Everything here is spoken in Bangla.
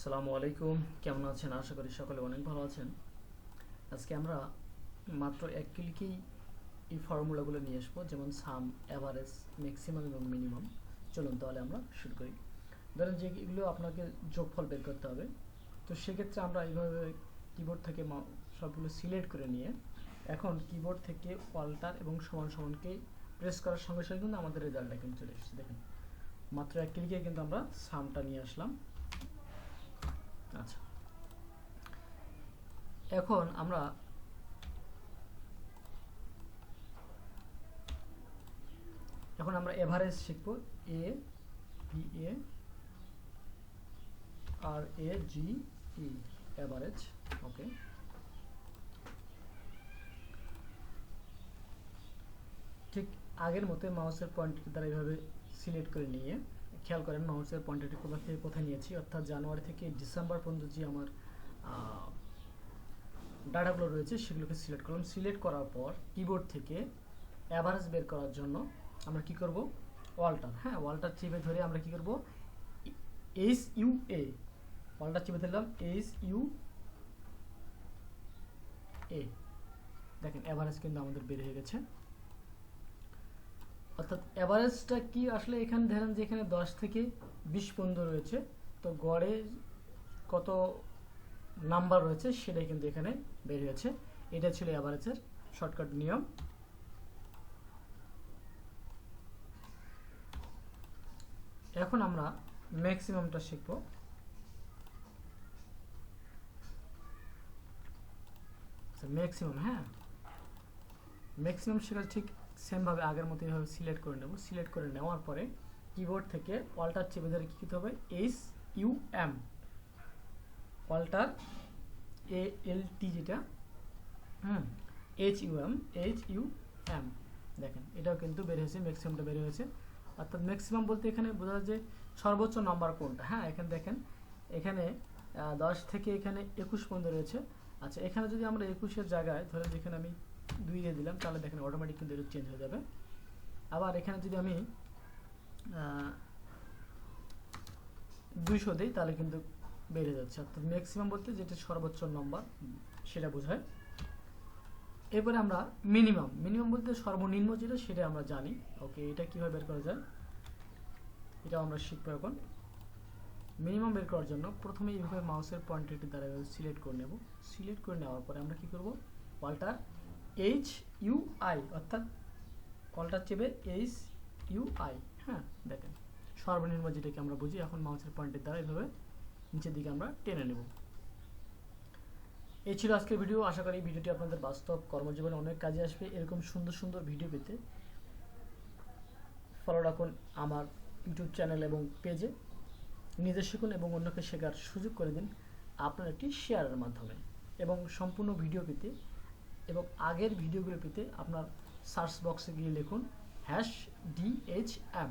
আসসালামু আলাইকুম, কেমন আছেন? আশা করি সকলে অনেক ভালো আছেন। আজকে আমরা মাত্র এক ক্লিকেই এই ফর্মুলাগুলো নিয়ে আসবো, যেমন সাম, অ্যাভারেজ, ম্যাক্সিমাম এবং মিনিমাম। চলুন তাহলে আমরা শুরু করি। ধরেন যে এগুলো আপনাকে যোগফল বের করতে হবে, তো সেক্ষেত্রে আমরা এইভাবে কিবোর্ড থেকে সবগুলো সিলেক্ট করে নিয়ে এখন কিবোর্ড থেকে অল্টার এবং সমান সমানকে প্রেস করার সঙ্গে সঙ্গে কিন্তু আমাদের রেজাল্টটা কিন্তু চলে এসেছে। দেখেন, মাত্র এক ক্লিকে কিন্তু আমরা সামটা নিয়ে আসলাম। আচ্ছা, এখন আমরা এভারেজ শিখব। A V A R A G E, average. ওকে, ঠিক আগের মতো মাউসের পয়েন্টার দ্বারা এইভাবে সিলেক্ট করে নিয়ে খেয়াল করেন মাউসের পয়েন্টারটি কোথা থেকে কোথায় নিয়েছি, অর্থাৎ জানুয়ারি থেকে ডিসেম্বর পর্যন্ত যে আমার ডাটাগুলো রয়েছে সেগুলোকে সিলেক্ট করলাম। সিলেক্ট করার পর কিবোর্ড থেকে অ্যাভারেজ বের করার জন্য আমরা কি করব, অল্টার, অল্টার চেপে ধরে আমরা কি করব, এইচ ইউ এ, অল্টার চেপে ধরলাম, এইচ ইউ এ। দেখেন অ্যাভারেজ কিন্তু আমাদের বের হয়ে গেছে। অর্থাৎ অ্যাভারেজটা কি আসলে, এখানে ধরেন যে এখানে 10 থেকে 20 পর্যন্ত রয়েছে, তো গড়ে কত নাম্বার রয়েছে সেটাই কিন্তু এখানে বের হয়েছে। এটা ছিল অ্যাভারেজের শর্টকাট নিয়ম। এখন আমরা ম্যাক্সিমামটা শিখব। ম্যাক্সিমাম, ম্যাক্সিমাম শেখার ঠিক সেমভাবে আগের মতো এইভাবে সিলেক্ট করে নেব। সিলেক্ট করে নেওয়ার পরে কিবোর্ড থেকে অল্টার চেপে ধরে কী করতে হবে, এইচ ইউ এম, অল্টার এ এল টি, যেটা এইচ ইউ এম। দেখেন এটাও কিন্তু বের হয়েছে, ম্যাক্সিমামটা বের হয়েছে। অর্থাৎ ম্যাক্সিমাম বলতে এখানে বোঝা যায় যে সর্বোচ্চ নাম্বার কোনটা। এখানে দেখেন, এখানে 10 থেকে এখানে 21 পর্যন্ত রয়েছে। আচ্ছা, এখানে যদি আমরা 21-এর জায়গায় ধরেন যেখানে আমি 2 দিয়ে দিলাম, তাহলে দেখেন অটোমেটিক কিন্তু এটা চেঞ্জ হয়ে যাবে। আবার এখানে যদি আমি 200 দিই, তাহলে কিন্তু বেড়ে যাচ্ছে। অর্থাৎ ম্যাক্সিমাম বলতে যেটা সর্বোচ্চ নম্বর সেটা বোঝায়। এরপরে আমরা মিনিমাম বলতে সর্বনিম্ন যেটা, সেটা আমরা জানি। ওকে, এটা কীভাবে বের করা যায় এটা আমরা শিখবো এখন। মিনিমাম বের করার জন্য প্রথমে এইভাবে মাউসের পয়েন্টারটি দ্বারা সিলেক্ট করে নেব। সিলেক্ট করে নেওয়ার পরে আমরা কি করব, অল্টার এইচ ইউ আই, অর্থাৎ অল্টার চেপে এইচ ইউ আই। দেখেন সর্বনিম্ন যেটাকে আমরা বুঝি, এখন মাউসের পয়েন্টের দ্বারা এইভাবে নিচের দিকে আমরা টেনে নেব। এই ছিল আজকের ভিডিও। আশা করি ভিডিওটি আপনাদের বাস্তব কর্মজীবনে অনেক কাজে আসবে। এরকম সুন্দর সুন্দর ভিডিও পেতে ফলো রাখুন আমার ইউটিউব চ্যানেল এবং পেজে। নিজে শিখুন এবং অন্যকে শেখার সুযোগ করে দিন আপনার একটি শেয়ারের মাধ্যমে। এবং সম্পূর্ণ ভিডিও পেতে এবং আগের ভিডিওগুলো পেতে আপনার সার্চ বক্সে গিয়ে লিখুন #DHM।